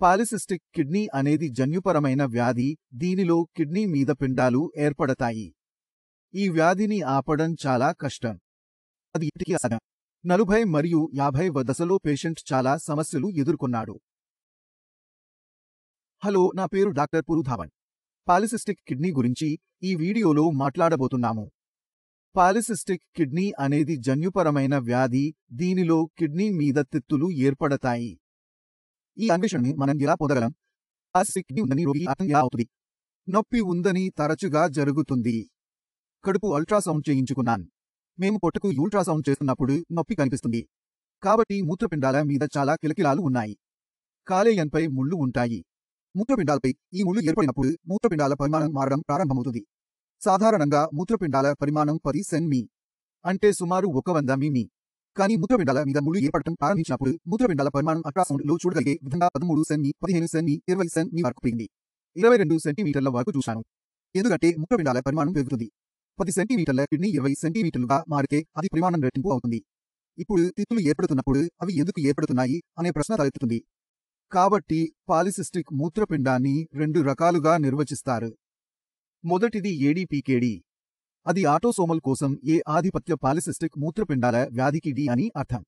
Polycystic kidney అనేది జన్యుపరమైన వ్యాధి. దీనిలో కిడ్నీ మీద పిండాలు ఏర్పడతాయి. ఈ వ్యాధిని ఆపడం చాలా కష్టం. అది ఇంటికి అసాధ్యం. 40 మరియు 50వ దశలో పేషెంట్ చాలా సమస్యలు ఎదుర్కొన్నాడు. హలో, నా పేరు డాక్టర్ పురుధావన్. పాలిసిస్టిక్ కిడ్నీ గురించి ఈ వీడియోలో మాట్లాడబోతున్నాము. పాలిసిస్టిక్ కిడ్నీ అనేది జన్యుపరమైన వ్యాధి. దీనిలో కిడ్నీ మీద తిత్తులు ఏర్పడతాయి. ఈ అన్వేషణని మనం ఎలా పొందగలం? పాలిసిస్టిక్ కిడ్నీ ఉందని రోగికి అర్థం ఎలా అవుతుంది? నొప్పి ఉందని తరచుగా జరుగుతుంది. కడుపు అల్ట్రాసౌండ్ చేయించుకున్నాను. మేము పొట్టకు యూల్ట్రాసౌండ్ చేస్తున్నప్పుడు నొప్పి కనిపిస్తుంది. కాబట్టి మూత్రపిండాల మీద చాలా కిలకిలాలు ఉన్నాయి. కాలేయంపై ముళ్ళు ఉంటాయి. మూత్రపిండాలపై ఈ ముళ్ళు ఏర్పడినప్పుడు మూత్రపిండాల పరిమాణం మారడం ప్రారంభమవుతుంది. సాధారణంగా మూత్రపిండాల పరిమాణం 10 సెం.మీ. అంటే సుమారు 100 మిమీ. కానీ మూత్రపిండాల మీద ముళ్ళు ఏర్పడటం ప్రారంభించినప్పుడు మూత్రపిండాల పరిమాణం అల్ట్రాసౌండ్లో చూడగలిగే విధంగా 13 సెం.మీ, 15 సెం.మీ, 20 సెం.మీ వరకు పెరిగింది. 22 సెంటీమీటర్ల వరకు చూశాను. ఎందుకంటే మూత్రపిండాల పరిమాణం పెరుగుతుంది. 10 సెంటీమీటర్ల కిడ్నీ 20 సెంటీమీటర్లుగా మారితే అది పరిమాణం రెట్టింపు అవుతుంది. ఇప్పుడు తిత్తులు ఏర్పడుతున్నప్పుడు అవి ఎందుకు ఏర్పడుతున్నాయి అనే ప్రశ్న తలెత్తుతుంది. కాబట్టి పాలిసిస్టిక్ మూత్రపిండాన్ని 2 రకాలుగా నిర్వచిస్తారు. మొదటిది ఏడీపీకేడి. అది ఆటోసోమల్ కోసం ఏ ఆధిపత్య పాలిసిస్టిక్ మూత్రపిండాల వ్యాధికి డి అని అర్థం.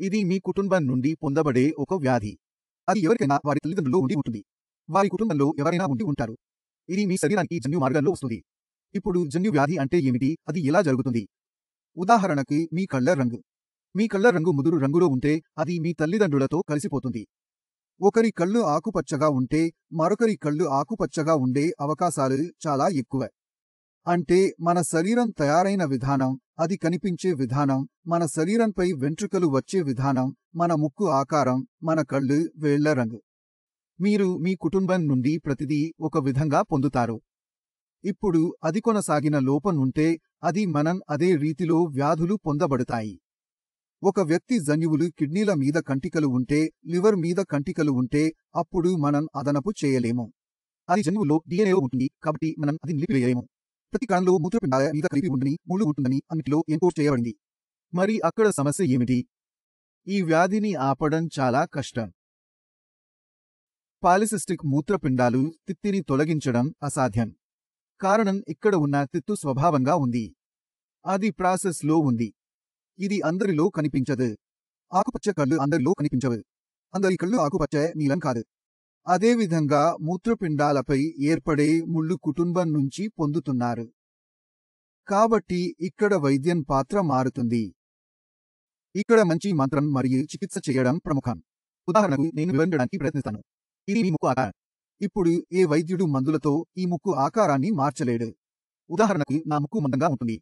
ఇది మీ కుటుంబం నుండి పొందబడే ఒక వ్యాధి. అది ఎవరికైనా వారి తల్లిదండ్రుల్లో ఉండి ఉంటుంది. వారి కుటుంబంలో ఎవరైనా ఉండి ఉంటారు. ఇది మీ శరీరానికి జన్యు మార్గంలో వస్తుంది. ఇప్పుడు జన్యు వ్యాధి అంటే ఏమిటి? అది ఎలా జరుగుతుంది? ఉదాహరణకి మీ కళ్ళ రంగు. మీ కళ్ళ రంగు ముదురు రంగులో ఉంటే అది మీ తల్లిదండ్రులతో కలిసిపోతుంది. ఒకరి కళ్ళు ఆకుపచ్చగా ఉంటే మరొకరి కళ్ళు ఆకుపచ్చగా ఉండే అవకాశాలు చాలా ఎక్కువ. అంటే మన శరీరం తయారైన విధానం, అది కనిపించే విధానం, మన శరీరంపై వెంట్రుకలు వచ్చే విధానం, మన ముక్కు ఆకారం, మన కళ్ళు, వేళ్ల రంగు. మీరు మీ కుటుంబం నుండి ప్రతిదీ ఒక విధంగా పొందుతారు. ఇప్పుడు అది కొనసాగిన లోపం ఉంటే అది మనం అదే రీతిలో వ్యాధులు పొందబడతాయి. ఒక వ్యక్తి జన్యువులు కిడ్నీల మీద కంటికలు ఉంటే, లివర్ మీద కంటికలు ఉంటే అప్పుడు మనం అదనపు చేయలేము. అది జన్యువులో డిఎన్ఏలో ఉంటుంది కాబట్టి మనం అది నిలిపివేయలేము. ప్రతి కణంలో మూత్రపిండాల మీద కలిపి ఉందని, ముళ్ళు ఉంటుందని అన్నిటిలో ఎన్కోడ్ చేయబడింది. మరి అక్కడ సమస్య ఏమిటి? ఈ వ్యాధిని ఆపడం చాలా కష్టం. పాలిసిస్టిక్ మూత్రపిండాలు తిత్తిని తొలగించడం అసాధ్యం. కారణం ఇక్కడ ఉన్న తిత్తు స్వభావంగా ఉంది. అది ప్రాసెస్లో ఉంది. ఇది అందరిలో కనిపించదు. ఆకుపచ్చ కళ్ళు అందరిలో కనిపించవు. అందరి కళ్ళు ఆకుపచ్చ, నీలం కాదు. అదేవిధంగా మూత్రపిండాలపై ఏర్పడే ముళ్ళు కుటుంబం నుంచి పొందుతున్నారు. కాబట్టి ఇక్కడ వైద్యం పాత్ర మారుతుంది. ఇక్కడ మంచి మంత్రం మరియు చికిత్స చేయడం ప్రముఖం. ఉదాహరణకు నేను వివరించడానికి ప్రయత్నిస్తాను. ఇది మీ ముక్కు ఆకారం. ఇప్పుడు ఏ వైద్యుడు మందులతో ఈ ముక్కు ఆకారాన్ని మార్చలేడు. ఉదాహరణకు నా ముక్కు మందంగా ఉంటుంది.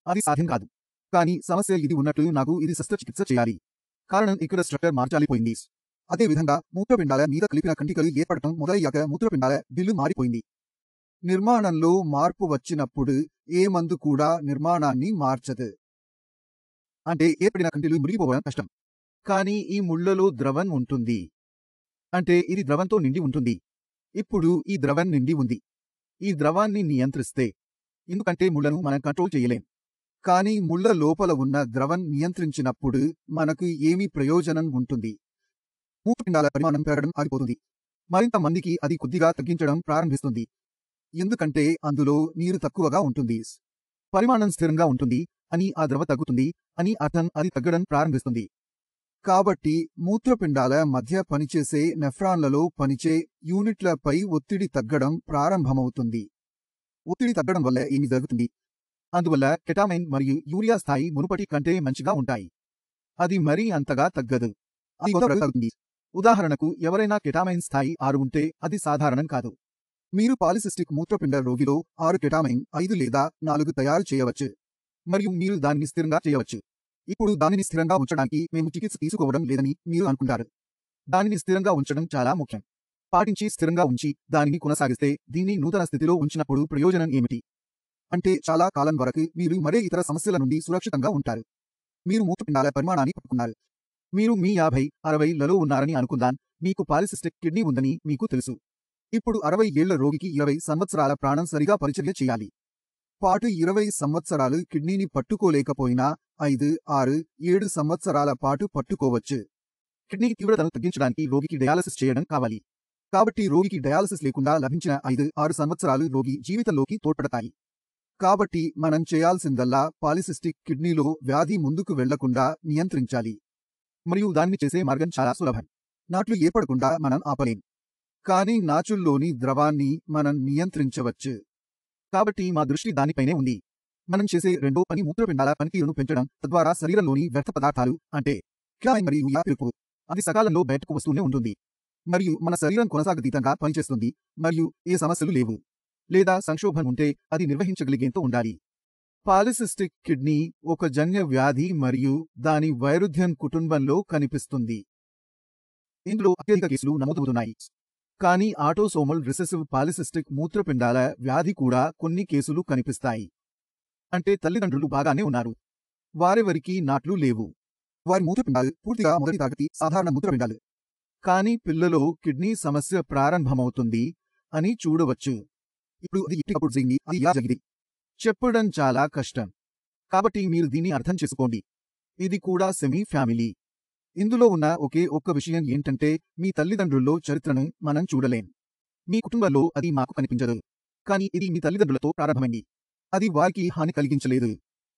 అది సాధ్యం కాదు. కానీ సమస్య ఇది ఉన్నట్లు నాకు ఇది శస్త్రచికిత్స చేయాలి. కారణం ఇక్కడ స్ట్రక్చర్ మార్చాలిపోయింది. అదేవిధంగా మూత్రపిండాల మీద కలిపిన కంటికలు ఏర్పడటం మొదలయ్యాక మూత్రపిండాల బిల్లు మారిపోయింది. నిర్మాణంలో మార్పు వచ్చినప్పుడు ఏ మందు కూడా నిర్మాణాన్ని మార్చదు. అంటే ఏర్పడిన కంటిలు మురిగిపోవడం కష్టం. కానీ ఈ ముళ్లలో ద్రవం ఉంటుంది. అంటే ఇది ద్రవంతో నిండి ఉంటుంది. ఇప్పుడు ఈ ద్రవం నిండి ఉంది. ఈ ద్రవాన్ని నియంత్రిస్తే, ఎందుకంటే ముళ్లను మనం కంట్రోల్ చేయలేం. కానీ ముళ్ల లోపల ఉన్న ద్రవం నియంత్రించినప్పుడు మనకు ఏమి ప్రయోజనం ఉంటుంది? మూత్రపిండాల పరిమాణం పెరగడం ఆగిపోతుంది. మరింత మందికి అది కొద్దిగా తగ్గించడం ప్రారంభిస్తుంది. ఎందుకంటే అందులో నీరు తక్కువగా ఉంటుంది. పరిమాణం స్థిరంగా ఉంటుంది అని ఆ ద్రవ తగ్గుతుంది అని అర్థం. అది తగ్గడం ప్రారంభిస్తుంది. కాబట్టి మూత్రపిండాల మధ్య పనిచేసే నెఫ్రాన్లలో పనిచే యూనిట్లపై ఒత్తిడి తగ్గడం ప్రారంభమవుతుంది. ఒత్తిడి తగ్గడం వల్ల ఏమి జరుగుతుంది? అందువల్ల కెటామైన్ మరియు యూరియా స్థాయి మునుపటి కంటే మంచిగా ఉంటాయి. అది మరీ అంతగా తగ్గదు. అది కొంతవరకు తగ్గుతుంది. ఉదాహరణకు ఎవరైనా కెటామైన్ స్థాయి 6 ఉంటే అది సాధారణం కాదు. మీరు పాలిసిస్టిక్ మూత్రపిండ రోగిలో 6 కెటామైన్, 5 లేదా 4 తయారు చేయవచ్చు. మరియు మీరు దానిని స్థిరంగా చేయవచ్చు. ఇప్పుడు దానిని స్థిరంగా ఉంచడానికి మేము చికిత్స తీసుకోవడం లేదని మీరు అనుకుంటారు. దానిని స్థిరంగా ఉంచడం చాలా ముఖ్యం. పాటించి స్థిరంగా ఉంచి దానిని కొనసాగిస్తే దీన్ని నూతన స్థితిలో ఉంచినప్పుడు ప్రయోజనం ఏమిటి? అంటే చాలా కాలం వరకు మీరు మరే ఇతర సమస్యల నుండి సురక్షితంగా ఉంటారు. మీరు మూత్రపిండాల పరిమాణాన్ని పట్టుకున్నారు. మీరు మీ 50-60లలో ఉన్నారని అనుకుందాం. మీకు పాలిసిస్టిక్ కిడ్నీ ఉందని మీకు తెలుసు. ఇప్పుడు 60 ఏళ్ల రోగికి 20 సంవత్సరాల ప్రాణం సరిగా పరిచర్య చేయాలి. పాటు 20 సంవత్సరాలు కిడ్నీని పట్టుకోలేకపోయినా 5, 6, 7 సంవత్సరాల పాటు పట్టుకోవచ్చు. కిడ్నీ తీవ్రతను తగ్గించడానికి రోగికి డయాలసిస్ చేయడం కావాలి. కాబట్టి రోగికి డయాలసిస్ లేకుండా లభించిన 5-6 సంవత్సరాలు రోగి జీవితంలోకి తోడ్పడతాయి. కాబట్టి మనం చేయాల్సిందల్లా పాలిసిస్టిక్ కిడ్నీలో వ్యాధి ముందుకు వెళ్లకుండా నియంత్రించాలి. మరియు దాన్ని చేసే మార్గం చాలా సులభం. నాట్లు ఏర్పడకుండా మనం ఆపలేం, కానీ నాచుల్లోని ద్రవాన్ని మనం నియంత్రించవచ్చు. కాబట్టి మా దృష్టి దానిపైనే ఉంది. మనం చేసే రెండో పని మూత్రపిండాల పనితీరును పెంచడం, తద్వారా శరీరంలోని వ్యర్థ పదార్థాలు అంటే క్యాలైన్ మరియు యూరియా పిలుపు అది సకాలంలో బయటకు వస్తూనే ఉంటుంది. మరియు మన శరీరం కొనసాగతీతంగా పనిచేస్తుంది మరియు ఏ సమస్యలు లేవు లేదా సంక్షోభం ఉంటే అది నిర్వహించగలిగేంత ఉండాలి. పాలిసిస్టిక్ కిడ్నీ ఒక జన్య వ్యాధి మరియు దాని వైరుధ్యం కుటుంబంలో కనిపిస్తుంది. ఇందులో అత్యధిక కేసులు నమోదవుతున్నాయి. కానీ ఆటోసోమల్ రిసెసివ్ పాలిసిస్టిక్ మూత్రపిండాల వ్యాధి కూడా కొన్ని కేసులు కనిపిస్తాయి. అంటే తల్లిదండ్రులు బాగానే ఉన్నారు, వారెవరికీ నాట్లు లేవు, వారి మూత్రపిండాలు పూర్తిగా మొదటి తరగతి సాధారణ మూత్రపిండాలు. కానీ పిల్లలో కిడ్నీ సమస్య ప్రారంభమవుతుంది అని చూడవచ్చు. ఇప్పుడు అది ఎప్పటికప్పుడు జరిగింది, అది ఎలా జరిగింది చెప్పడం చాలా కష్టం. కాబట్టి మీరు దీన్ని అర్థం చేసుకోండి. ఇది కూడా సెమీ ఫ్యామిలీ. ఇందులో ఉన్న ఒకే ఒక్క విషయం ఏంటంటే మీ తల్లిదండ్రుల్లో చరిత్రను మనం చూడలేం. మీ కుటుంబంలో అది మాకు కనిపించదు, కానీ ఇది మీ తల్లిదండ్రులతో ప్రారంభమైంది. అది వారికి హాని కలిగించలేదు,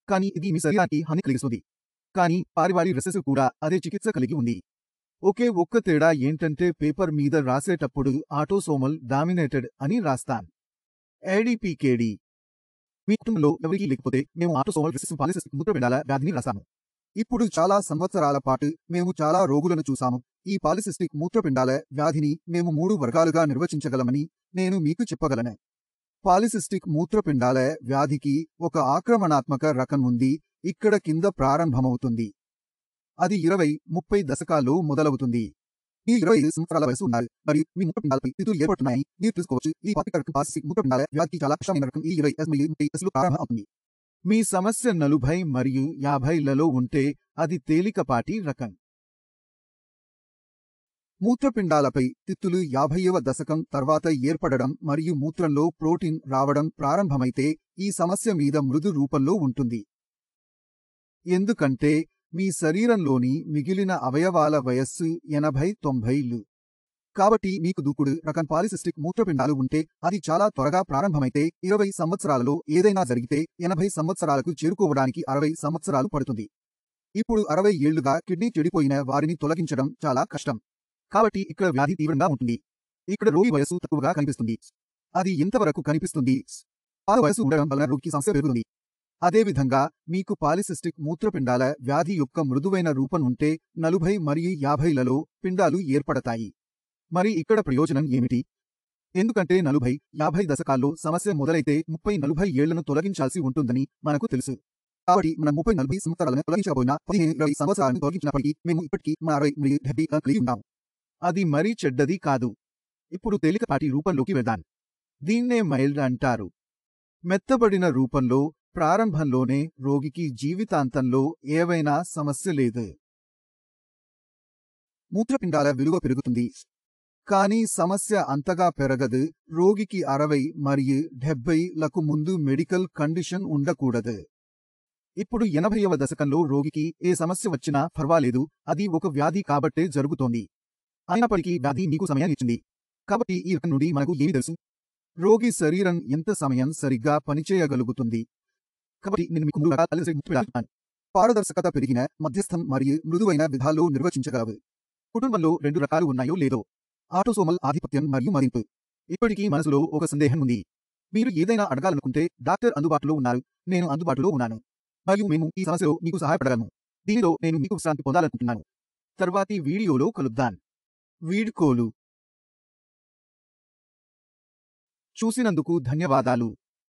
కానీ ఇది మీ శరీరానికి హాని కలిగిస్తుంది. కానీ పారివారి రెసెసివ్ కూడా అదే చికిత్స కలిగి ఉంది. ఒకే ఒక్క తేడా ఏంటంటే పేపర్ మీద రాసేటప్పుడు ఆటోసోమల్ డామినేటెడ్ అని రాస్తాం. ఏడీపీకేడి మీ కుటుంబంలో ఎవరికీ లేకపోతే మేము ఆటోసోమల్ రిసెసివ్ పాలిసిస్టిక్ మూత్రపిండాల వ్యాధిని రాస్తాము. ఇప్పుడు చాలా సంవత్సరాల పాటు మేము చాలా రోగులను చూసాము. ఈ పాలిసిస్టిక్ మూత్రపిండాల వ్యాధిని మేము 3 వర్గాలుగా నిర్వచించగలమని నేను మీకు చెప్పగలను. పాలిసిస్టిక్ మూత్రపిండాల వ్యాధికి ఒక ఆక్రమణాత్మక రకం ఉంది, ఇక్కడ కింద ప్రారంభమవుతుంది. అది 20-30 దశకాల్లో మొదలవుతుంది. మీరు 25 సంవత్సరాల వయసు ఉన్నారు మరియు మీ మూత్రపిండాలపై తిత్తులు ఏర్పడుతున్నాయని మీరు తెలుసుకోవచ్చు. ఈ పాలిసిస్టిక్ మూత్రపిండాల వ్యాధికి చాలా కష్టమైన రకం ఈ 20-30 దశలో ప్రారంభమవుతుంది. మీ సమస్య 40 మరియు 50లలో ఉంటే అది తేలికపాటి రకం. మూత్రపిండాలపై తిత్తులు 50వ దశకం తర్వాత ఏర్పడడం మరియు మూత్రంలో ప్రోటీన్ రావడం ప్రారంభమైతే ఈ సమస్య మీద మృదు రూపంలో ఉంటుంది. ఎందుకంటే మీ శరీరంలోని మిగిలిన అవయవాల వయస్సు 80-90లు. కాబట్టి మీకు దూకుడు రకం పాలిసిస్టిక్ మూత్రపిండాలు ఉంటే అది చాలా త్వరగా ప్రారంభమైతే 20 సంవత్సరాలలో ఏదైనా జరిగితే 80 సంవత్సరాలకు చేరుకోవడానికి 60 సంవత్సరాలు పడుతుంది. ఇప్పుడు 60 ఏళ్లుగా కిడ్నీ చెడిపోయిన వారిని తొలగించడం చాలా కష్టం. కాబట్టి ఇక్కడ వ్యాధి తీవ్రంగా ఉంటుంది. ఇక్కడ రోగి వయస్సు తక్కువగా కనిపిస్తుంది. అది ఎంతవరకు కనిపిస్తుంది? పాత వయస్సు ఉండడం వలన రోగికి సమస్య పెరుగుతుంది. అదేవిధంగా మీకు పాలిసిస్టిక్ మూత్రపిండాల వ్యాధి యొక్క మృదువైన రూపం ఉంటే 40 మరియు 50లలో పిండాలు ఏర్పడతాయి. మరి ఇక్కడ ప్రయోజనం ఏమిటి? ఎందుకంటే 40-50 దశకాల్లో సమస్య మొదలైతే 30-40 ఏళ్లను తొలగించాల్సి ఉంటుందని మనకు తెలుసు. కాబట్టి మనం 30-40 సంవత్సరాలను తొలగించకపోయినా 15-20 సంవత్సరాలను తొలగించినప్పటికీ మేము ఇప్పటికీ మన 60 మరియు 70 కలిగి ఉన్నాము. అది మరీ చెడ్డది కాదు. ఇప్పుడు తేలికపాటి రూపంలోకి వెళ్దాం. దీన్నే మైల్డ్ అంటారు. మెత్తబడిన రూపంలో ప్రారంభంలోనే రోగికి జీవితాంతంలో ఏవైనా సమస్య లేదు. మూత్రపిండాల విలువ పెరుగుతుంది, కానీ సమస్య అంతగా పెరగదు. రోగికి 60 మరియు 70లకు ముందు మెడికల్ కండిషన్ ఉండకూడదు. ఇప్పుడు 80వ దశకంలో రోగికి ఏ సమస్య వచ్చినా పర్వాలేదు, అది ఒక వ్యాధి కాబట్టే జరుగుతోంది. అయినప్పటికీ వ్యాధి మీకు సమయం ఇచ్చింది. కాబట్టి ఈ రకం నుండి మనకు ఏమి తెలుసు? రోగి శరీరం ఎంత సమయం సరిగ్గా పనిచేయగలుగుతుంది. కాబట్టి నేను మీకు 3 రకాల పాలిసిస్టిక్ మూత్రపిండాలు చెప్తాను. పారదర్శకత పెరిగిన, మధ్యస్థం మరియు మృదువైన విధాల్లో నిర్వచించగలవు. కుటుంబంలో 2 రకాలు ఉన్నాయో లేదో. ఆటోసోమల్ ఆధిపత్యం మరియు మదింపు. ఇప్పటికీ మనసులో ఒక సందేహం ఉంది. మీరు ఏదైనా అడగాలనుకుంటే డాక్టర్ అందుబాటులో ఉన్నారు, నేను అందుబాటులో ఉన్నాను, మరియు మేము ఈ సమస్యలో మీకు సహాయపడగలము. దీనిలో నేను మీకు విశ్రాంతి పొందాలనుకుంటున్నాను. తర్వాతి వీడియోలో కలుద్దాం. వీడ్కోలు. చూసినందుకు ధన్యవాదాలు.